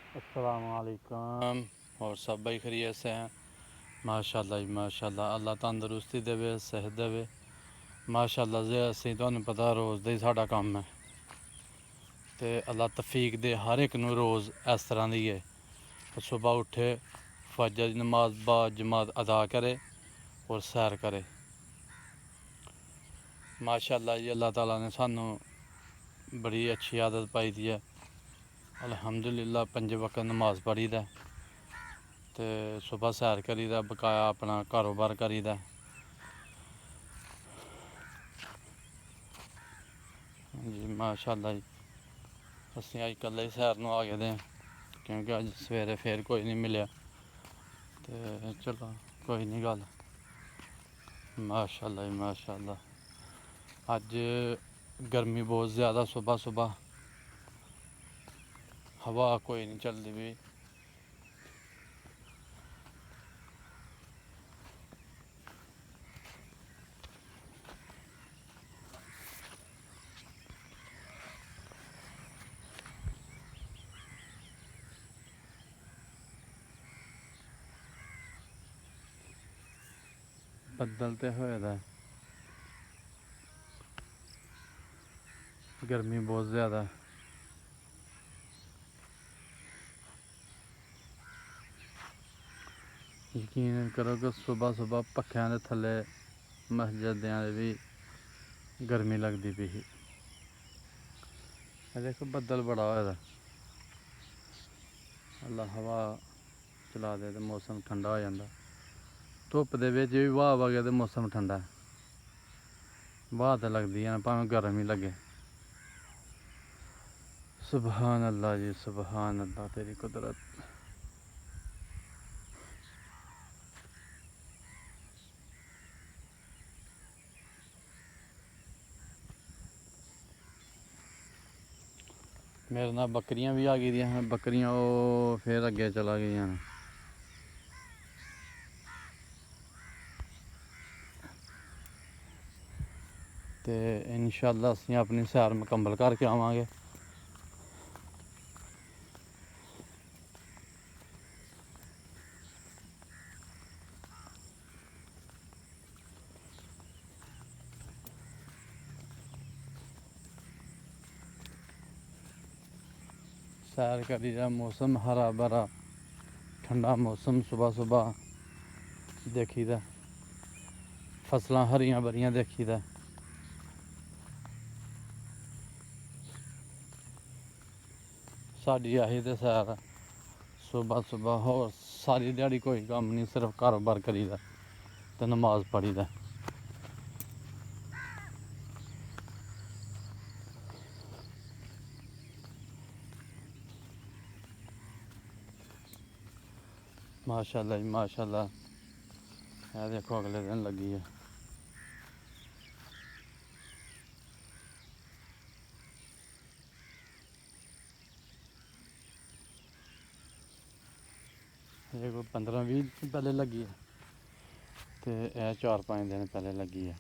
अस्सलामुअलैकुम। और सब भाई खैरियत से हैं? माशाअल्लाह जी माशाअल्लाह। अल्लाह तंदुरुस्ती देवे, सेहत देवे। माशाअल्लाह जे असीं तुहानूं पता रोज़ दा ही साडा कम्म है ते अल्लाह तौफीक दे हर एक नूं रोज़ इस तरह दी है। सुबह उठे, फजर दी नमाज बा जमात अदा करे और सैर करे। माशाअल्लाह जी अल्लाह ताला ने सानूं बड़ी अच्छी आदत पाई दी है। अल्हम्दुलिल्लाह 5 वक्त नमाज पढ़ी दा ते सुबह सैर करी दा, बकाया अपना कारोबार करी दा। जी माशाअल्लाह जी। असीं अज कल्ले ही सैर नूं आ गेदे आं क्योंकि अज सवेरे फिर कोई नहीं मिलेआ ते चलो कोई नहीं गल। माशाअल्लाह जी माशाअल्लाह। अज गर्मी बहुत ज़्यादा, सुबह सुबह हवा कोई नहीं चलती भी। बदल तो होए दा है, गर्मी बहुत ज़्यादा है। यकीन करो कि सुबह सुबह पक्खियां दे थल्ले मस्जिद भी गर्मी लगती पई ही। देखो बदल बड़ा होए दा, अल्लाह हवा चला दे तो मौसम ठंडा हो जाता। धुप्प दे बिच भी हवा वगे तो मौसम ठंडा है। हवा तो लगती है भावें गर्म ही लगे। सुबहान अल्लाह जी, सुबहान अल्लाह तेरी कुदरत। मेरे नाल बकरियां भी आ गई हैं। बकरियां वो फिर अगे चला गई हैं। तो इंशाअल्लाह असीं अपनी सैर मुकम्मल करके आवांगे। सैर करी दा, मौसम हरा भरा ठंडा मौसम, सुबह सुबह देखी दा, फसलां हरियां भरियां देखी दा। साडी आही ते सैर सुबह सुबह, होर सारी दिहाड़ी कोई कम्म नहीं, सिर्फ कारोबार करी दा ते नमाज पढ़ी दा। माशाअल्लाह जी माशाअल्लाह। यह देखो अगले दिन लगी है। ये कोई 15-20 दिन पहले लगी है तो यह 4-5 दिन पहले लगी है।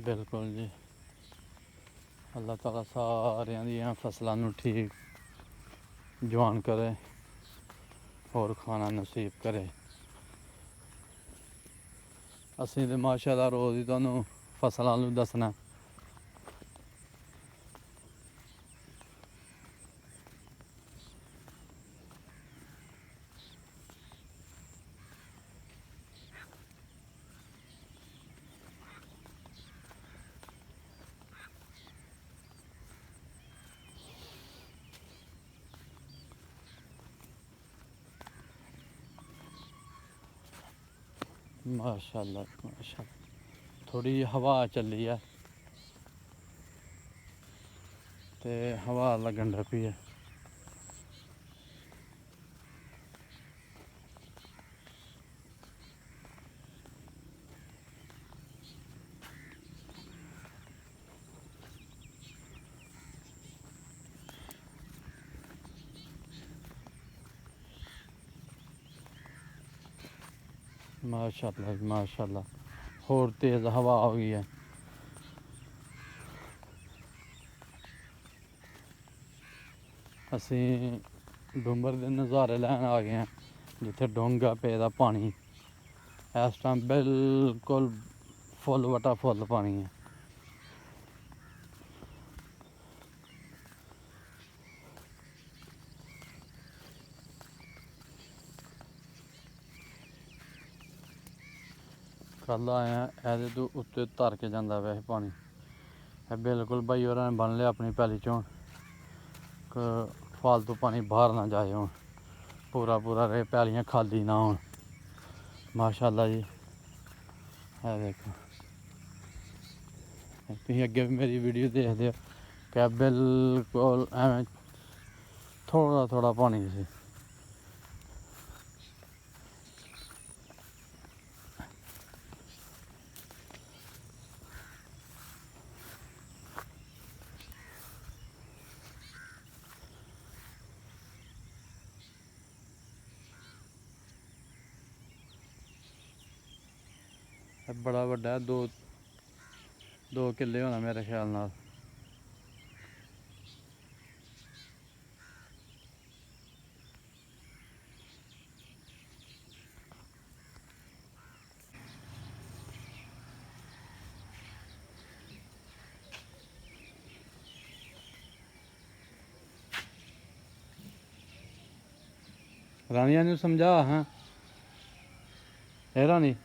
बिल्कुल जी। अल्लाह ताला सारियां दियां फसलां नूं ठीक जवान करे और खाना नसीब करे। असीं ते माशाअल्लाह रोज़ ही तुहानूं फसलां नूं दस्सना। माशाअल्लाह माशाअल्लाह। थोड़ी जी हवा चली है तो हवा लगन लग पई है। माशाअल्लाह माशाअल्लाह। ਹੋਰ ਤੇਜ਼ ਹਵਾ ਹੋ ਗਈ ਹੈ। ਅਸੀਂ ਡੂੰਗਰ ਦੇ ਨਜ਼ਾਰੇ ਲੈਣ ਆ ਗਏ ਹਾਂ, ਜਿੱਥੇ ਡੂੰਘਾ ਪਿਆ ਪਾਣੀ। ਇਸ ਟਾਈਮ ਬਿਲਕੁਲ ਫੁੱਲ ਵਟਾ ਫੁੱਲ ਪਾਣੀ ਹੈ। ਕੱਲ੍ਹ ਆਇਆ ਇਹਦੇ ਤੋਂ ਉੱਤੇ ਧਰ ਕੇ ਜਾਂਦਾ ਵੈਸੇ ਪਾਣੀ। ਇਹ ਬਿਲਕੁਲ ਬਾਈ ਹੋਰਾਂ ਨੇ ਬੰਨ ਲਿਆ ਆਪਣੀ ਪੈਲੀ 'ਚੋਂ, ਫਾਲਤੂ ਪਾਣੀ ਬਾਹਰ ਨਾ ਜਾਏ ਹੁਣ, ਪੂਰਾ ਰਹੇ, ਪੈਲੀਆਂ ਖਾਲੀ ਨਾ ਹੋਣ। ਮਾਸ਼ਾਅੱਲਾ ਜੀ। ਇਹ ਦੇਖੋ, ਤੁਸੀਂ ਅੱਗੇ ਵੀ ਮੇਰੀ ਵੀਡੀਓ ਦੇਖਦੇ ਹੋ ਕਿ ਬਿਲਕੁਲ ਐਵੇਂ ਥੋੜ੍ਹਾ ਪਾਣੀ ਸੀ। बड़ा वड्डा है, दो किले होना मेरे ख्याल नाल। रानिया ने समझा, हाँ रानी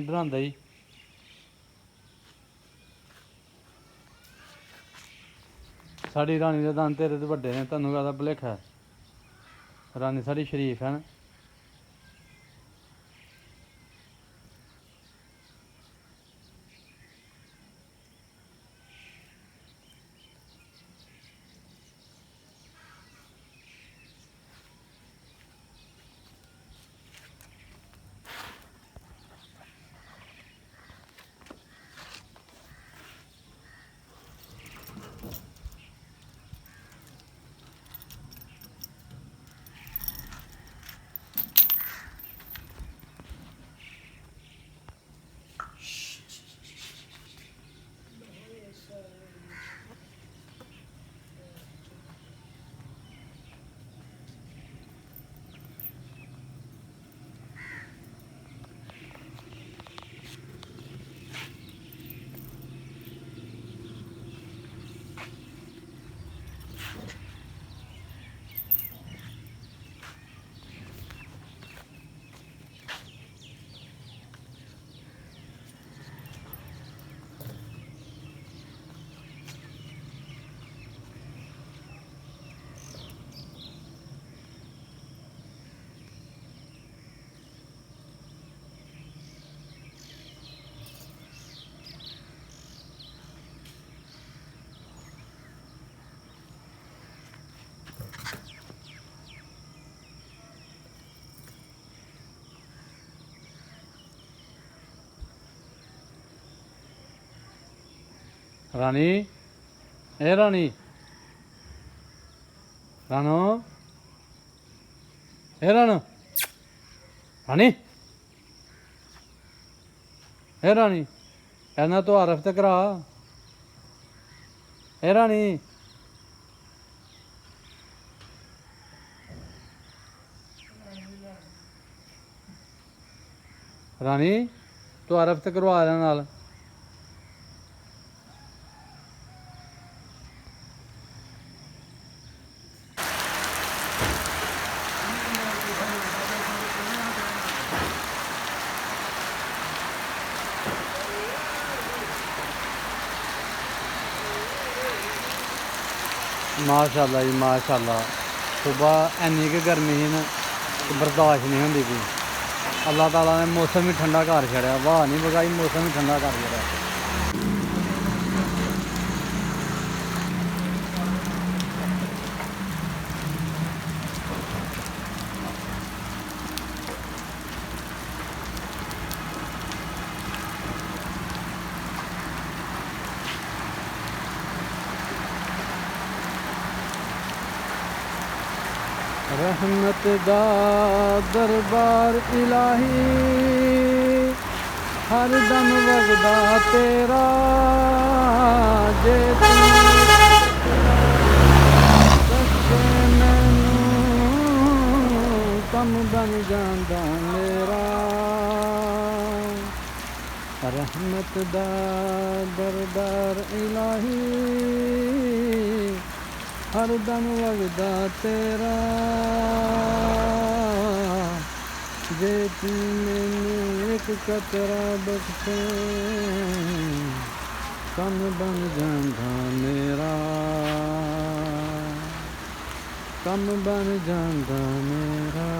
डरांदा जी। साड़ी रानी के दंद तेरे तो वड्डे ने, तैनूं काहदा भुलेखा है? रानी साड़ी शरीफ है ना। रानी रानी रानो रानो रानी रानी कहना तो आरफ ते करा। रानी रानी तो आरफ ते करवा देना नाल। माशाअल्लाह जी माशाअल्लाह। सुबह इन्नी कि गर्मी ही ना कि बर्दाश्त नहीं होंदी पई। अल्लाह ताला ने मौसम भी ठंडा कर छड़िया, हवा नहीं बगाई, मौसम भी ठंडा कर छड़िया। रहमत दा दरबार इलाही हर दम वगदा तेरा, जे तू दसे मैनू कम बन जांदा मेरा। रहमत दा दरबार इलाही हर दम वगदा तेरा, जे तू मैनू एक कतरा बख्शे कम बन जांदा मेरा, कम बन जांदा मेरा।